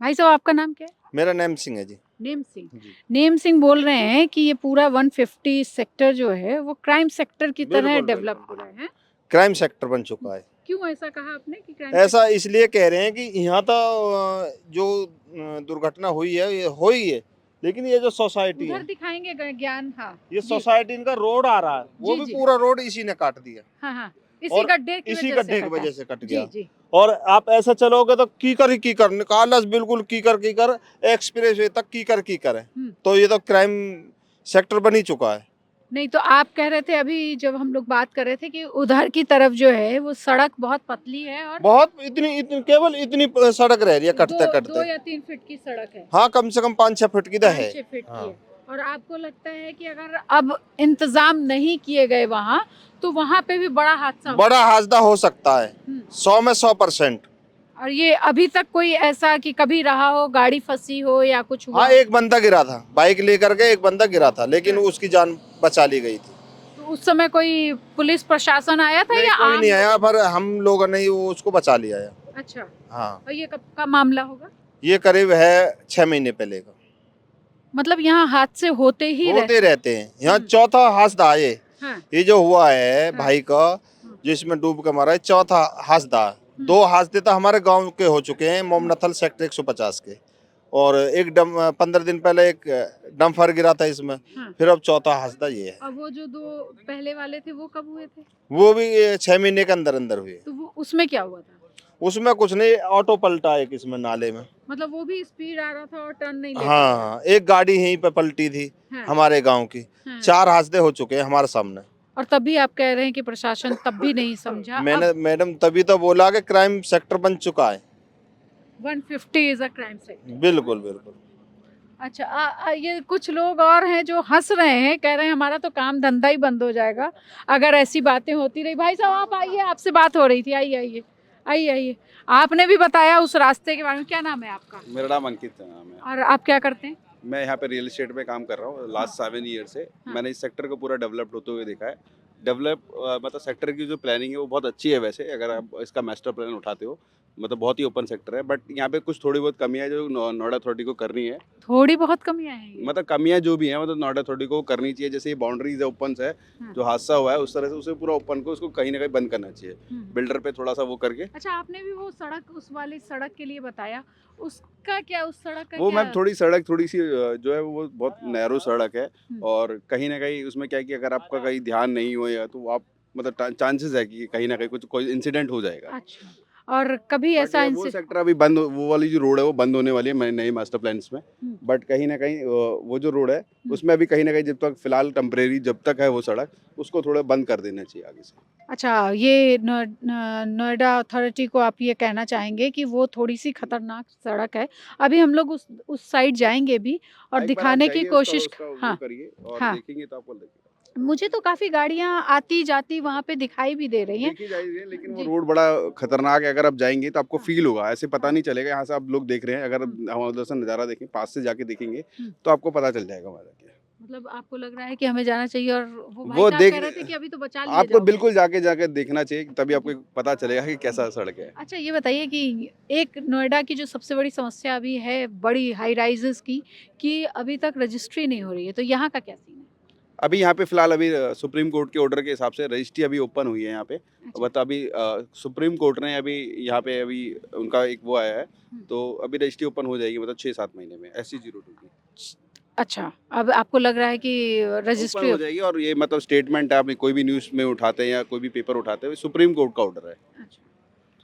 भाई साहब आपका नाम क्या है? मेरा नेम सिंह है जी। नेम सिंह। जी। नेम सिंह बोल रहे हैं कि ये पूरा 150 सेक्टर जो है वो क्राइम सेक्टर की तरह बिल्कुल, डेवलप बिल्कुल, हो रहा है। क्राइम सेक्टर बन चुका है। क्यों ऐसा कहा आपने कि क्राइम ऐसा इसलिए कह रहे हैं कि यहाँ तो जो दुर्घटना हुई है ये हो ही है, लेकिन ये जो सोसाइटी उधर है, दिखाएंगे गज्ञान? हाँ ये जी सोसाइटी इनका रोड आ रहा है, वो जी भी जी पूरा रोड इसी ने काट दिया हाँ हाँ इसी और गड्ढे की इसी वजह से गड्ढे की कटा वजह है। से कट जी गया। जी और आप ऐसा चलोगे तो कीकर ही कीकर निकालस, बिल्कुल कीकर एक्सप्रेस वे तक कीकर है। तो ये तो क्राइम सेक्टर बन ही चुका है। नहीं तो आप कह रहे थे अभी जब हम लोग बात कर रहे थे कि उधर की तरफ जो है वो सड़क बहुत पतली है और बहुत इतनी केवल इतनी सड़क रह रही है कटते दो कटते। या 3 फीट की सड़क है। हाँ, कम से कम 5-6 फुट की तो है। 5-6 फीट की हाँ। है। और आपको लगता है कि अगर अब इंतजाम नहीं किए गए वहाँ तो वहाँ पे भी बड़ा हादसा बड़ा हादसा हो सकता है, 100 में 100%। और ये अभी तक कोई ऐसा कि कभी रहा हो गाड़ी फंसी हो या कुछ हुआ हाँ, हो? एक बंदा गिरा था, बाइक लेकर के एक बंदा गिरा था, लेकिन उसकी जान बचा ली गई थी। तो उस समय कोई पुलिस प्रशासन आया था नहीं, या कोई आम नहीं आया, लोग? पर हम लोगों ने ही वो उसको बचा लिया है। अच्छा। हाँ, और ये कब का मामला होगा? ये करीब है 6 महीने पहले का। मतलब यहाँ हादसे होते ही होते रहते हैं, यहाँ हम्म। चौथा हादसा है हाँ ये जो हुआ है हाँ। भाई का, जिसमें डूब के मारा है, चौथा हादसा। 2 हादसे तो हमारे गांव के हो चुके हैं, मोमनथल सेक्टर 150 के, और एक 15 दिन पहले एक डम्फर गिरा था इसमें। हाँ। फिर अब चौथा हादसा ये है। अब वो जो 2 पहले वाले थे वो कब हुए थे? वो भी 6 महीने के अंदर अंदर हुए। तो वो उसमें क्या हुआ था? उसमें कुछ नहीं, ऑटो पलटा एक इसमें नाले में। मतलब वो भी स्पीड आ रहा था और टर्न नहीं ले पा रहा हाँ, एक गाड़ी यहीं पे पलटी थी हाँ। हमारे गांव की। हाँ। 4 हादसे हो चुके हैं हमारे सामने। और तब भी आप कह रहे हैं कि प्रशासन तब भी नहीं समझा। मैंने अब मैडम तभी तो बोला कि क्राइम सेक्टर बन चुका है। 150 इज अ क्राइम सेक्टर। बिल्कुल बिल्कुल। अच्छा ये कुछ लोग और हैं जो हंस रहे हैं, कह रहे हैं हमारा तो काम धंधा ही बंद हो जाएगा अगर ऐसी बातें होती रही। भाई साहब आप आइए, आपसे बात हो रही थी, आइए आइए आइए आइए। आपने भी बताया उस रास्ते के बारे में। क्या नाम है आपका? मेरा नाम अंकित नाम है। और आप क्या करते हैं? मैं यहाँ पे रियल एस्टेट में काम कर रहा हूँ लास्ट 7 ईयर से। मैंने इस सेक्टर को पूरा डेवलप होते हुए देखा है। मतलब सेक्टर की जो प्लानिंग है वो बहुत अच्छी है वैसे, अगर आप इसका मास्टर प्लान उठाते हो। मतलब बहुत ही ओपन सेक्टर है, बट यहाँ पे कुछ थोड़ी बहुत कमियाँ जो नोएडा अथॉरिटी को करनी है। थोड़ी बहुत कमियां हैं ये? मतलब कमियाँ जो भी हैं मतलब नोएडा अथॉरिटी को करनी चाहिए। जैसे ये बाउंड्रीज है, ओपन है, जो हादसा हुआ है उस तरह से उसे पूरा ओपन को उसको कहीं ना कहीं बंद करना चाहिए, बिल्डर पे थोड़ा सा वो करके। अच्छा, आपने भी वो सड़क उस वाली सड़क के लिए बताया, उसका क्या, उस सड़क का वो क्या? मैम थोड़ी सड़क थोड़ी सी जो है वो बहुत नैरो सड़क है, और कहीं ना कहीं उसमें क्या है कि अगर आपका कहीं ध्यान नहीं हो या तो आप मतलब चांसेस है कि कहीं ना कहीं कुछ कोई इंसिडेंट हो जाएगा। अच्छा, और कभी बट ऐसा वो सेक्टर अभी बंद, वो वाली जो रोड है वो बंद होने वाली है नए मास्टर प्लान्स में। बट कहीं ना कहीं वो जो रोड है उसमें अभी कहीं ना कहीं जब तक फिलहाल टेम्परेरी जब तक है वो सड़क, उसको थोड़ा बंद कर देना चाहिए आगे से। अच्छा, ये नोएडा अथॉरिटी को आप ये कहना चाहेंगे कि वो थोड़ी सी खतरनाक सड़क है। अभी हम लोग उस साइड जाएंगे भी और एक बार आप दिखाने की जाइए, कोशिश। उसका वो हाँ करिए और हाँ, देखेंगे तो आपको लगेगा। मुझे तो काफी गाड़ियां आती जाती वहां पे दिखाई भी दे रही हैं। देखी जाइए, लेकिन वो जी। रोड बड़ा खतरनाक है। अगर आप जाएंगे तो आपको फील होगा, ऐसे पता नहीं चलेगा यहाँ से आप लोग देख रहे हैं। अगर हम उधर से नज़ारा देखें, पास से जाके देखेंगे तो आपको पता चल जाएगा वहाँ जाके। मतलब आपको लग रहा है कि हमें जाना चाहिए, और वो भाई वो साहब देख कह रहे थे कि अभी तो बचा लिए आपको जाओगे। बिल्कुल जाके जाके देखना चाहिए, तभी आपको पता चलेगा कि कैसा सड़क है। अच्छा, ये बताइए कि एक नोएडा की जो सबसे बड़ी समस्या अभी है बड़ी हाई राइजेस की, कि अभी तक रजिस्ट्री नहीं हो रही है, तो यहाँ का क्या सीन है? अभी यहाँ पे फिलहाल अभी सुप्रीम कोर्ट के ऑर्डर के हिसाब से रजिस्ट्री अभी ओपन हुई है यहाँ पे। अच्छा। बट अभी सुप्रीम कोर्ट ने अभी यहाँ पे अभी उनका एक वो आया है, तो अभी रजिस्ट्री ओपन हो जाएगी मतलब 6-7 महीने में SC02 की अच्छा, अब आपको लग रहा है कि ओपन रजिस्ट्री। हो जाएगी। और ये मतलब स्टेटमेंट है, आप कोई भी न्यूज़ में उठाते हैं या कोई भी पेपर उठाते हैं, सुप्रीम कोर्ट का ऑर्डर है। अच्छा,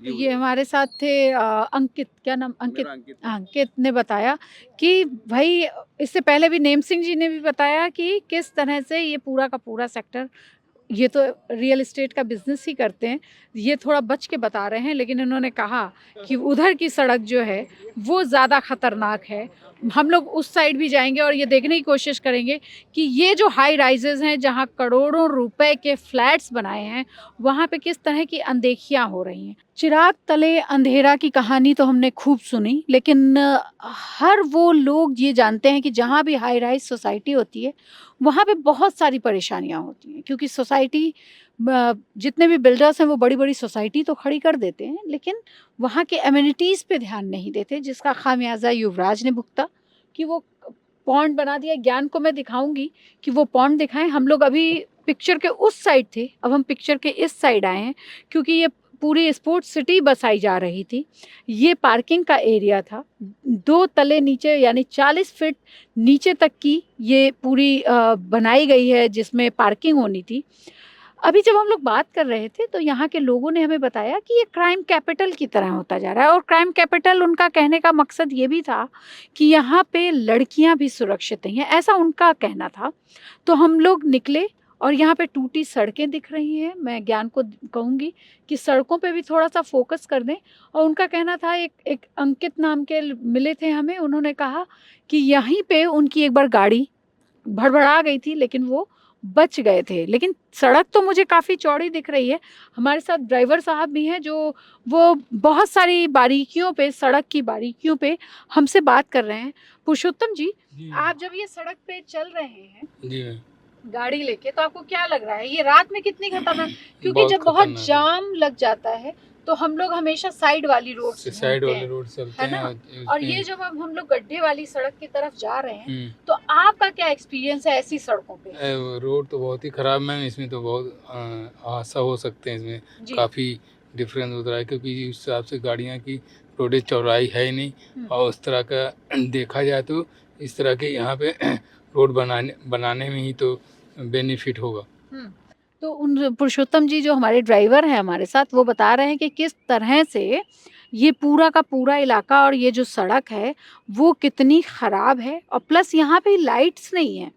ये हो ये जाएगी। हमारे साथ थे अंकित, क्या नाम? अंकित। मेरा अंकित। अंकित ने बताया कि भाई, इससे पहले भी नेम सिंह जी ने भी बताया कि किस तरह से ये पूरा का पूरा सेक्टर, ये तो रियल एस्टेट का बिजनेस ही करते हैं, ये थोड़ा बच के बता रहे हैं, लेकिन इन्होंने कहा कि उधर की सड़क जो है वो ज़्यादा खतरनाक है। हम लोग उस साइड भी जाएंगे और ये देखने की कोशिश करेंगे कि ये जो हाई राइजेज़ हैं जहाँ करोड़ों रुपए के फ्लैट्स बनाए हैं, वहाँ पे किस तरह की अनदेखियाँ हो रही हैं। चिराग तले अंधेरा की कहानी तो हमने खूब सुनी, लेकिन हर वो लोग ये जानते हैं कि जहाँ भी हाई राइज सोसाइटी होती है वहाँ पे बहुत सारी परेशानियाँ होती हैं, क्योंकि सोसाइटी जितने भी बिल्डर्स हैं वो बड़ी-बड़ी सोसाइटी तो खड़ी कर देते हैं, लेकिन वहाँ के एमिनिटीज़ पे ध्यान नहीं देते, जिसका खामियाज़ा युवराज ने भुगता कि वो पॉन्ड बना दिया। ज्ञान को मैं दिखाऊँगी कि वो पॉन्ड दिखाएँ। हम लोग अभी पिक्चर के उस साइड थे, अब हम पिक्चर के इस साइड आए हैं क्योंकि ये पूरी स्पोर्ट्स सिटी बसाई जा रही थी। ये पार्किंग का एरिया था। 2 तले नीचे यानी 40 फीट नीचे तक की ये पूरी बनाई गई है जिसमें पार्किंग होनी थी। अभी जब हम लोग बात कर रहे थे तो यहाँ के लोगों ने हमें बताया कि ये क्राइम कैपिटल की तरह होता जा रहा है, और क्राइम कैपिटल उनका कहने का मकसद ये भी था कि यहाँ पे लड़कियाँ भी सुरक्षित नहीं हैं, ऐसा उनका कहना था। तो हम लोग निकले और यहाँ पे टूटी सड़कें दिख रही हैं। मैं ज्ञान को कहूँगी कि सड़कों पे भी थोड़ा-सा फ़ोकस कर दें। और उनका कहना था, एक एक अंकित नाम के मिले थे हमें, उन्होंने कहा कि यहीं पे उनकी एक बार गाड़ी भड़बड़ा गई थी लेकिन वो बच गए थे। लेकिन सड़क तो मुझे काफ़ी चौड़ी दिख रही है। हमारे साथ ड्राइवर साहब भी हैं जो वो बहुत सारी बारीकियों पे, सड़क की बारीकियों पे हमसे बात कर रहे हैं। पुरुषोत्तम जी, जी आप जब ये सड़क पे चल रहे हैं जी मैम, गाड़ी लेके, तो आपको क्या लग रहा है ये रात में कितनी खतरनाक? क्योंकि बहुत जब बहुत खतरनाक है। जाम लग जाता है तो हम लोग हमेशा साइड वाली रोड से साइड घूमते वाले हैं, रोड चलते है हैं ना? और और ये जब अब हम लोग गड्ढे वाली सड़क की तरफ जा रहे हैं, हम्म, तो आपका क्या एक्सपीरियंस है ऐसी सड़कों पे? रोड तो बहुत ही ख़राब मैम, इसमें तो बहुत हादसा हो सकते हैं। इसमें जी। काफ़ी डिफरेंस होता है क्योंकि इस हिसाब से गाड़ियाँ की रोडें चौड़ाई है ही नहीं। और उस तरह का देखा जाए तो इस तरह के यहाँ पे रोड बनाने में ही तो बेनिफिट होगा। हुँ। तो उन पुरुषोत्तम जी जो हमारे ड्राइवर हैं हमारे साथ, वो बता रहे हैं कि किस तरह से ये पूरा का पूरा इलाका और ये जो सड़क है, वो कितनी ख़राब है, और प्लस यहाँ पे लाइट्स नहीं हैं।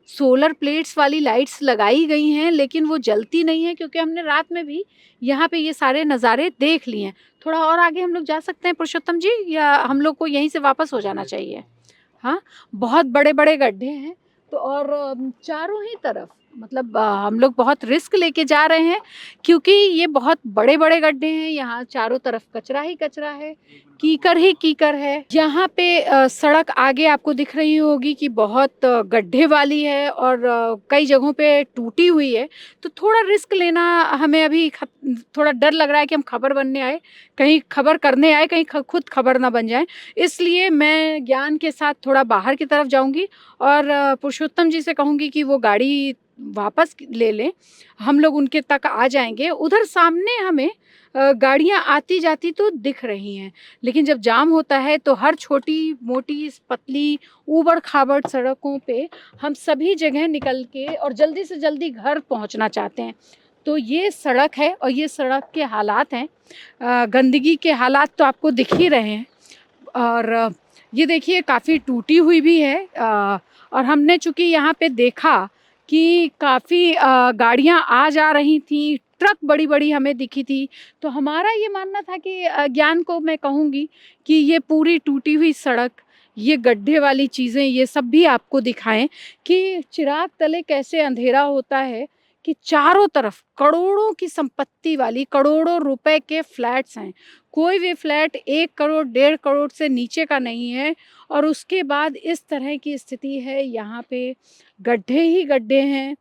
सोलर प्लेट्स वाली लाइट्स लगाई गई हैं लेकिन वो जलती नहीं हैं, क्योंकि हमने रात में भी यहाँ पे ये सारे नज़ारे देख लिए हैं। थोड़ा और आगे हम लोग जा सकते हैं पुरुषोत्तम जी, या हम लोग को यहीं से वापस हो जाना चाहिए? हाँ, बहुत बड़े-बड़े गड्ढे हैं। तो और चारों ही तरफ मतलब हम लोग बहुत रिस्क लेके जा रहे हैं क्योंकि ये बहुत बड़े-बड़े गड्ढे हैं, यहाँ चारों तरफ कचरा ही कचरा है, कीकर ही कीकर है। यहाँ पे सड़क आगे आपको दिख रही होगी कि बहुत गड्ढे वाली है और कई जगहों पे टूटी हुई है, तो थोड़ा रिस्क लेना हमें अभी थोड़ा डर लग रहा है कि हम खबर बनने आए, कहीं खबर करने आए, कहीं खुद खबर ना बन जाएँ। इसलिए मैं ज्ञान के साथ थोड़ा बाहर की तरफ जाऊँगी और पुरुषोत्तम जी से कहूँगी कि वो गाड़ी वापस ले लें, हम लोग उनके तक आ जाएँगे। उधर सामने हमें गाड़ियाँ आती-जाती तो दिख रही हैं, लेकिन जब जाम होता है तो हर छोटी-मोटी, पतली, ऊबड़-खाबड़ सड़कों पे हम सभी जगह निकल के और जल्दी से जल्दी घर पहुँचना चाहते हैं। तो ये सड़क है और ये सड़क के हालात हैं। गंदगी के हालात तो आपको दिख ही रहे हैं। और ये देखिए काफ़ी टूटी हुई भी है, और हमने चूँकि यहाँ पे देखा कि काफ़ी गाड़ियाँ आ जा रही थीं, ट्रक बड़ी-बड़ी हमें दिखी थी, तो हमारा ये मानना था कि ज्ञान को मैं कहूँगी कि ये पूरी टूटी हुई सड़क, ये गड्ढे वाली चीज़ें, ये सब भी आपको दिखाएँ कि चिराग तले कैसे अंधेरा होता है, कि चारों तरफ करोड़ों की संपत्ति वाली, करोड़ों रुपए के फ्लैट्स हैं। कोई भी फ्लैट 1 करोड़, 1.5 करोड़ से नीचे का नहीं है, और उसके बाद इस तरह की स्थिति है, यहाँ पे गड्ढे ही गड्ढे हैं।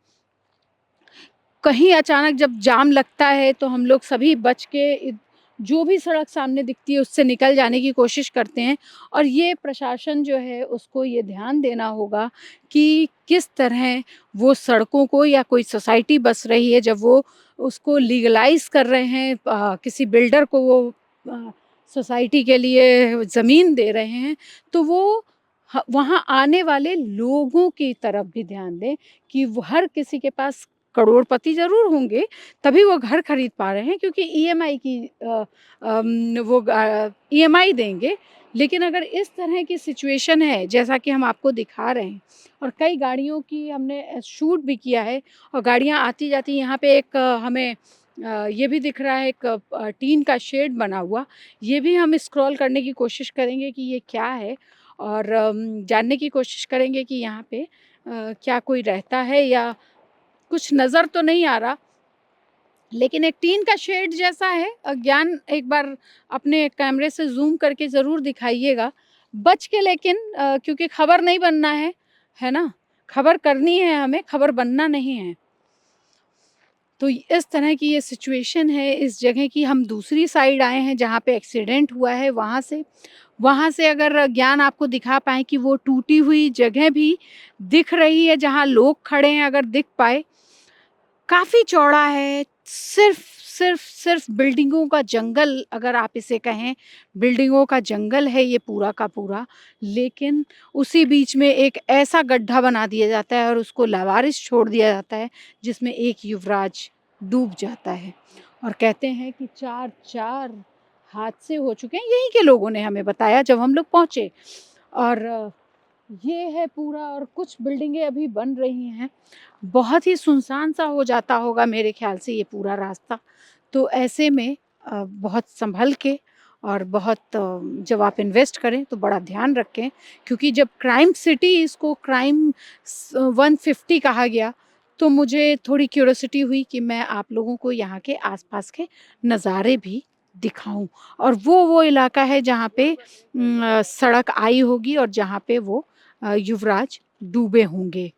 कहीं अचानक जब जाम लगता है तो हम लोग सभी बच के जो भी सड़क सामने दिखती है उससे निकल जाने की कोशिश करते हैं, और ये प्रशासन जो है उसको ये ध्यान देना होगा कि किस तरह वो सड़कों को, या कोई सोसाइटी बस रही है जब वो उसको लीगलाइज कर रहे हैं, किसी बिल्डर को वो सोसाइटी के लिए ज़मीन दे रहे हैं, तो वो वहाँ आने वाले लोगों की तरफ भी ध्यान दें कि वो हर किसी के पास करोड़पति ज़रूर होंगे, तभी वो घर खरीद पा रहे हैं क्योंकि ईएमआई की वो ईएमआई देंगे। लेकिन अगर इस तरह की सिचुएशन है, जैसा कि हम आपको दिखा रहे हैं, और कई गाड़ियों की हमने शूट भी किया है, और गाड़ियाँ आती-जाती, यहाँ पे एक हमें ये भी दिख रहा है, एक टीन का शेड बना हुआ, ये भी हम स्क्रॉल करने की कोशिश करेंगे कि ये क्या है, और जानने की कोशिश करेंगे कि यहाँ पे क्या कोई रहता है, या कुछ नज़र तो नहीं आ रहा, लेकिन एक टीन का शेड जैसा है। ज्ञान एक बार अपने कैमरे से ज़ूम करके ज़रूर दिखाइएगा। बच के, लेकिन क्योंकि खबर नहीं बनना है ना? खबर करनी है हमें, खबर बनना नहीं है। तो इस तरह की ये सिचुएशन है इस जगह की। हम दूसरी साइड आए हैं जहाँ पे एक्सीडेंट हुआ है, वहाँ से अगर ज्ञान आपको दिखा पाएँ कि वो टूटी हुई जगह भी दिख रही है जहाँ लोग खड़े हैं, अगर दिख पाए। काफ़ी चौड़ा है, सिर्फ़ बिल्डिंगों का जंगल अगर आप इसे कहें, बिल्डिंगों का जंगल है ये पूरा का पूरा। लेकिन उसी बीच में एक ऐसा गड्ढा बना दिया जाता है और उसको लावारिस छोड़ दिया जाता है, जिसमें एक युवराज डूब जाता है। और कहते हैं कि 4 हादसे हो चुके हैं, यहीं के लोगों ने हमें बताया जब हम लोग पहुँचे। और ये है पूरा, और कुछ बिल्डिंगें अभी बन रही हैं। बहुत ही सुनसान सा हो जाता होगा मेरे ख़्याल से ये पूरा रास्ता। तो ऐसे में बहुत सँभल के और बहुत जब आप इन्वेस्ट करें तो बड़ा ध्यान रखें, क्योंकि जब क्राइम सिटी इसको क्राइम 150 कहा गया, तो मुझे थोड़ी क्यूरियोसिटी हुई कि मैं आप लोगों को यहाँ के आस-पास के नज़ारे भी दिखाऊँ। और वो इलाका है जहाँ पे सड़क आई होगी और जहाँ पे वो युवराज डूबे होंगे।